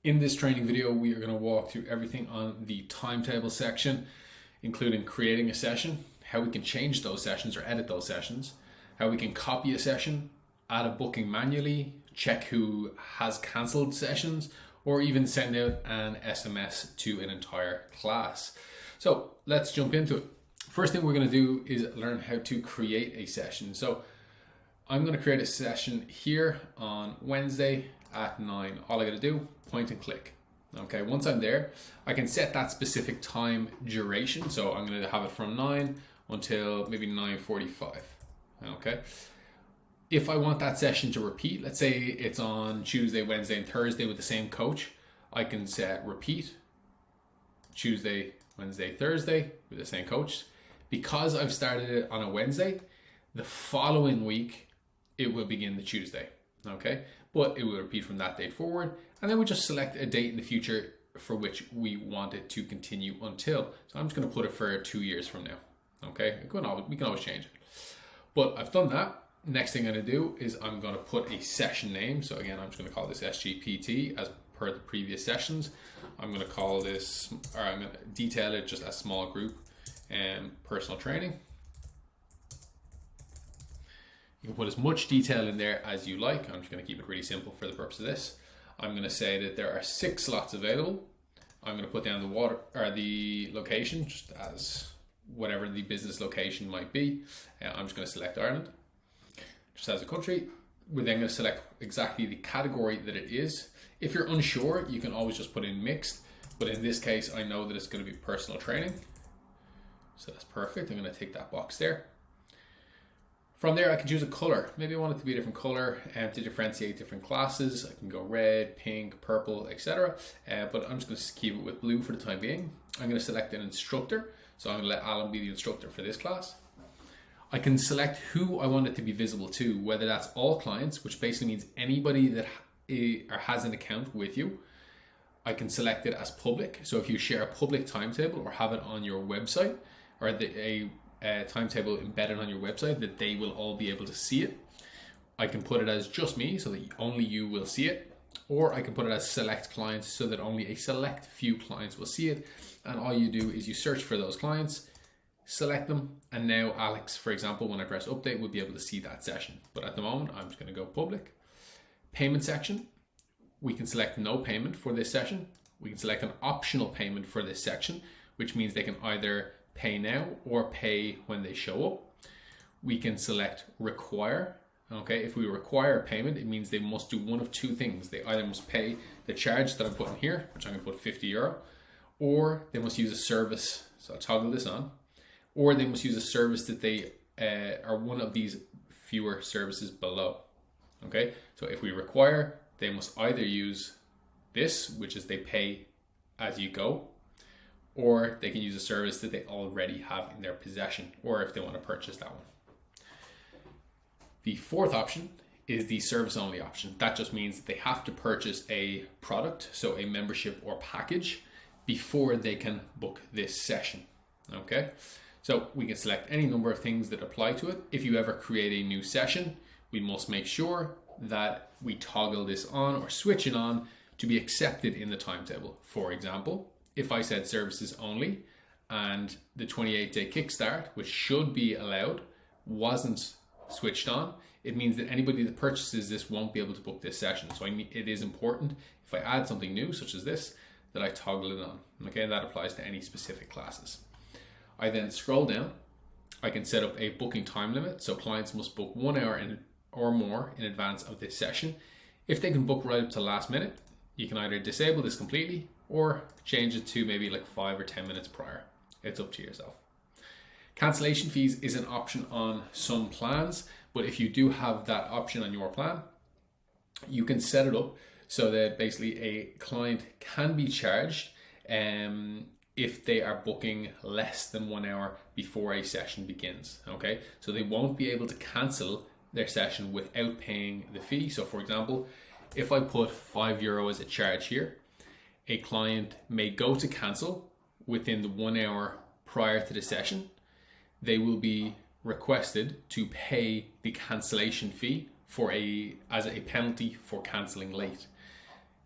In this training video, we are going to walk through everything on the timetable section, including creating a session, how we can change those sessions or edit those sessions, how we can copy a session, add a booking manually, check who has cancelled sessions, or even send out an SMS to an entire class. So let's jump into it. First thing we're going to do is learn how to create a session. So I'm going to create a session here on Wednesday at 9. All I got to do, point and click. Okay, once I'm there, I can set that specific time duration. So I'm going to have it from 9 until maybe 9:45. Okay. If I want that session to repeat, let's say it's on Tuesday, Wednesday, and Thursday with the same coach, I can set repeat Tuesday, Wednesday, Thursday with the same coach. Because I've started it on a Wednesday, the following week, it will begin the Tuesday. Okay, but it will repeat from that date forward, and then we just select a date in the future for which we want it to continue until. So I'm just going to put it for 2 years from now. Okay, we can always change it. But I've done that. Next thing I'm going to do is I'm going to put a session name. So again, I'm just going to call this SGPT as per the previous sessions. I'm going to call this, or I'm going to detail it just as small group and personal training. You can put as much detail in there as you like. I'm just going to keep it really simple for the purpose of this. I'm going to say that there are 6 slots available. I'm going to put down the location just as whatever the business location might be. I'm just going to select Ireland just as a country. We're then going to select exactly the category that it is. If you're unsure, you can always just put in mixed, but in this case, I know that it's going to be personal training. So that's perfect. I'm going to tick that box there. From there, I can choose a color. Maybe I want it to be a different color to differentiate different classes. I can go red, pink, purple, etc. But I'm just going to keep it with blue for the time being. I'm going to select an instructor. So I'm going to let Alan be the instructor for this class. I can select who I want it to be visible to, whether that's all clients, which basically means anybody that has an account with you. I can select it as public. So if you share a public timetable or have it on your website, or a timetable embedded on your website, that they will all be able to see it. I can put it as just me so that only you will see it, or I can put it as select clients so that only a select few clients will see it. And all you do is you search for those clients, select them, and now Alex, for example, when I press update, will be able to see that session. But at the moment, I'm just going to go public. Payment section, we can select no payment for this session. We can select an optional payment for this section, which means they can either pay now or pay when they show up. We can select require. Okay, if we require payment, it means they must do one of 2 things. They either must pay the charge that I'm putting here, which I'm going to put €50, or they must use a service. So I'll toggle this on, or they must use a service that they are one of these fewer services below. Okay, so if we require, they must either use this, which is they pay as you go, or they can use a service that they already have in their possession, or if they want to purchase that one. The 4th option is the service only option. That just means that they have to purchase a product, so a membership or package, before they can book this session. Okay, so we can select any number of things that apply to it. If you ever create a new session, we must make sure that we toggle this on or switch it on to be accepted in the timetable. For example, if I said services only and the 28-day kickstart, which should be allowed, wasn't switched on, it means that anybody that purchases this won't be able to book this session. So it is important, if I add something new such as this, that I toggle it on. Okay, and that applies to any specific classes. I then scroll down. I can set up a booking time limit. So clients must book 1 hour or more in advance of this session. If they can book right up to last minute, you can either disable this completely or change it to maybe like 5 or 10 minutes prior. It's up to yourself. Cancellation fees is an option on some plans, but if you do have that option on your plan, you can set it up so that basically a client can be charged if they are booking less than 1 hour before a session begins. Okay, so they won't be able to cancel their session without paying the fee. So for example, if I put €5 as a charge here, a client may go to cancel within the 1 hour prior to the session. They will be requested to pay the cancellation fee as a penalty for cancelling late.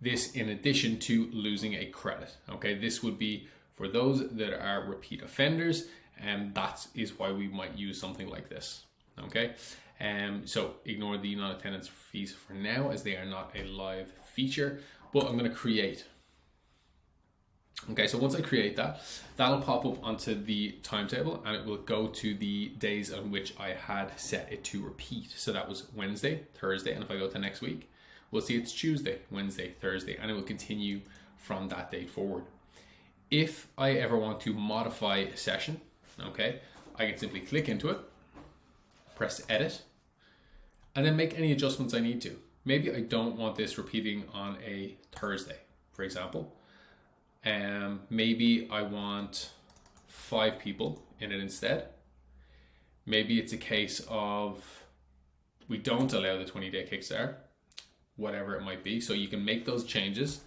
This in addition to losing a credit. Okay, this would be for those that are repeat offenders, and that is why we might use something like this. Okay, so ignore the non-attendance fees for now, as they are not a live feature, but I'm going to create. Okay, so once I create that, that'll pop up onto the timetable, and it will go to the days on which I had set it to repeat. So that was Wednesday, Thursday, and if I go to next week, we'll see it's Tuesday, Wednesday, Thursday, and it will continue from that date forward. If I ever want to modify a session, okay, I can simply click into it, press edit, and then make any adjustments I need to. Maybe I don't want this repeating on a Thursday, for example. Maybe I want 5 people in it instead. Maybe it's a case of we don't allow the 20-day Kickstarter, whatever it might be. So you can make those changes,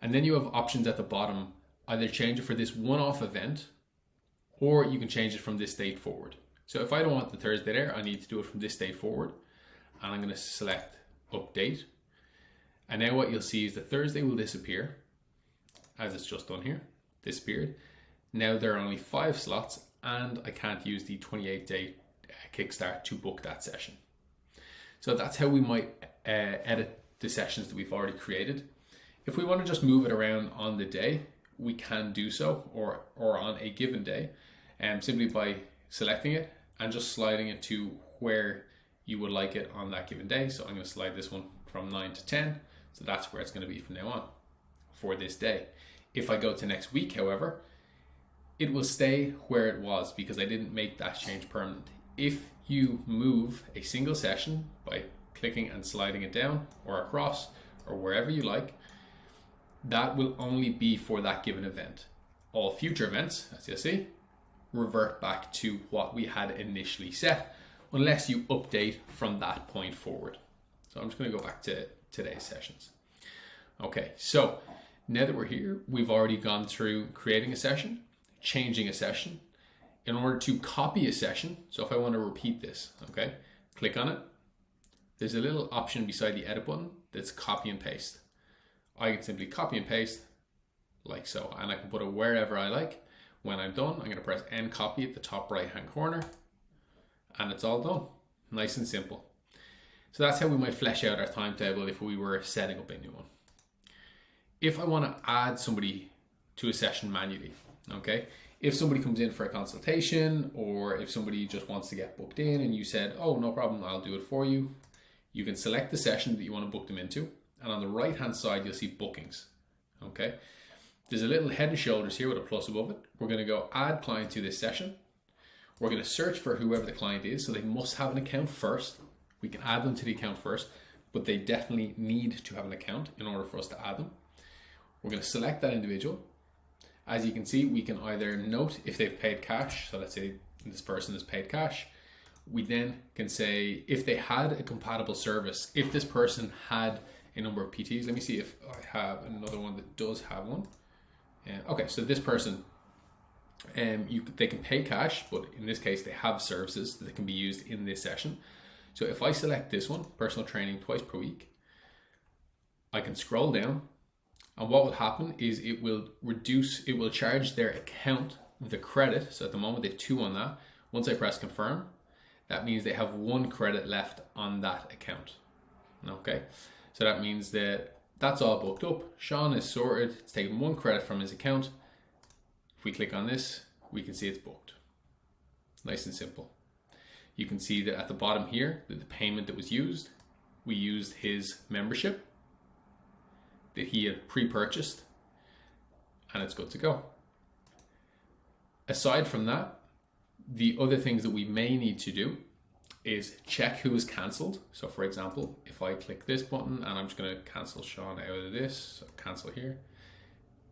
and then you have options at the bottom. Either change it for this one-off event, or you can change it from this date forward. So if I don't want the Thursday there, I need to do it from this date forward, and I'm going to select update. And now what you'll see is that Thursday will disappear, as it's just done here, disappeared. Now there are only 5 slots, and I can't use the 28-day Kickstart to book that session. So that's how we might edit the sessions that we've already created. If we want to just move it around on the day, we can do so, or on a given day, simply by selecting it and just sliding it to where you would like it on that given day. So I'm going to slide this one from 9 to 10. So that's where it's going to be from now on for this day. If I go to next week, however, it will stay where it was because I didn't make that change permanent. If you move a single session by clicking and sliding it down or across or wherever you like, that will only be for that given event. All future events, as you'll see, revert back to what we had initially set, unless you update from that point forward. So I'm just going to go back to today's sessions. Okay, so now that we're here, we've already gone through creating a session, changing a session. In order to copy a session, so if I want to repeat this, okay, click on it. There's a little option beside the edit button that's copy and paste. I can simply copy and paste like so, and I can put it wherever I like. When I'm done, I'm going to press end copy at the top right hand corner, and it's all done. Nice and simple. So that's how we might flesh out our timetable if we were setting up a new one. If I want to add somebody to a session manually, okay, if somebody comes in for a consultation, or if somebody just wants to get booked in and you said, oh, no problem, I'll do it for you, you can select the session that you want to book them into. And on the right hand side, you'll see bookings. Okay, there's a little head and shoulders here with a plus above it. We're going to go add client to this session. We're going to search for whoever the client is. So they must have an account first. We can add them to the account first, but they definitely need to have an account in order for us to add them. We're going to select that individual. As you can see, we can either note if they've paid cash. So let's say this person has paid cash. We then can say if they had a compatible service, if this person had a number of PTs. Let me see if I have another one that does have one. Okay, so this person, they can pay cash, but in this case, they have services that can be used in this session. So if I select this one, personal training twice per week, I can scroll down, and what will happen is it will charge their account the credit. So at the moment they have 2 on that. Once I press confirm, that means they have 1 credit left on that account. Okay. So that means that that's all booked up. Sean is sorted. It's taken 1 credit from his account. If we click on this, we can see it's booked. Nice and simple. You can see that at the bottom here, that the payment that was used, we used his membership that he had pre-purchased, and it's good to go. Aside from that, the other things that we may need to do is check who was cancelled. So for example, if I click this button and I'm just going to cancel Sean out of this, so cancel here.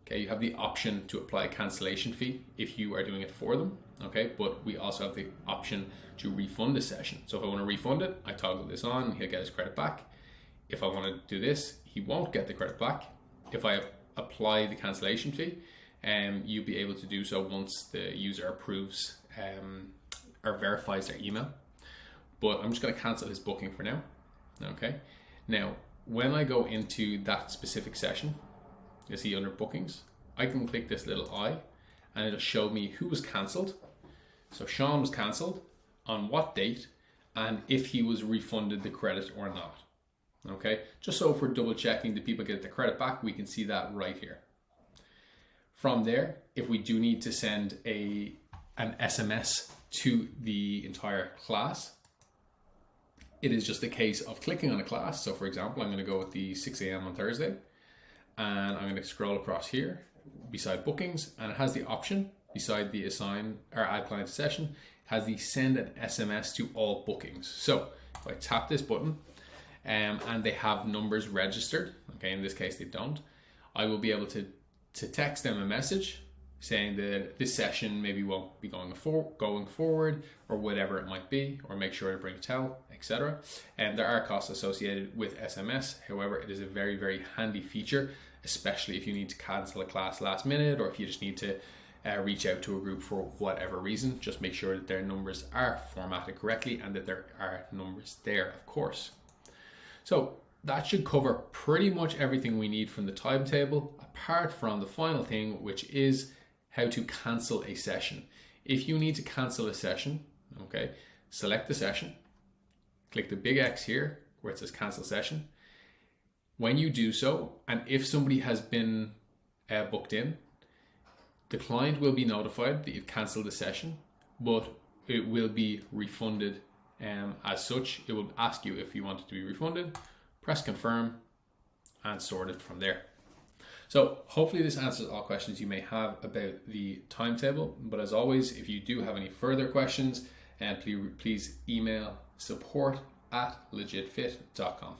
Okay, you have the option to apply a cancellation fee if you are doing it for them. Okay, but we also have the option to refund a session. So if I want to refund it, I toggle this on, he'll get his credit back. If I want to do this, he won't get the credit back. If I apply the cancellation fee, you'll be able to do so once the user approves or verifies their email. But I'm just going to cancel his booking for now. Okay. Now, when I go into that specific session, you see under bookings, I can click this little eye and it'll show me who was cancelled. So Sean was cancelled, on what date, and if he was refunded the credit or not. Okay, just so if we're double checking that people get the credit back, we can see that right here. From there, if we do need to send an SMS to the entire class, it is just a case of clicking on a class. So for example, I'm going to go with the 6 a.m. on Thursday, and I'm going to scroll across here beside bookings, and it has the option beside the assign or add client to session, it has the send an SMS to all bookings. So if I tap this button and they have numbers registered, okay, in this case they don't, I will be able to text them a message saying that this session maybe won't be going forward or whatever it might be, or make sure to bring tel, etc. And there are costs associated with SMS. However, it is a very, very handy feature, especially if you need to cancel a class last minute, or if you just need to reach out to a group for whatever reason. Just make sure that their numbers are formatted correctly and that there are numbers there, of course. So that should cover pretty much everything we need from the timetable, apart from the final thing, which is how to cancel a session. If you need to cancel a session, okay, select the session, click the big X here where it says cancel session. When you do so, and if somebody has been booked in, the client will be notified that you've cancelled the session, but it will be refunded as such. It will ask you if you want it to be refunded, press confirm, and sort it from there. So hopefully this answers all questions you may have about the timetable. But as always, if you do have any further questions, please email support@legitfit.com.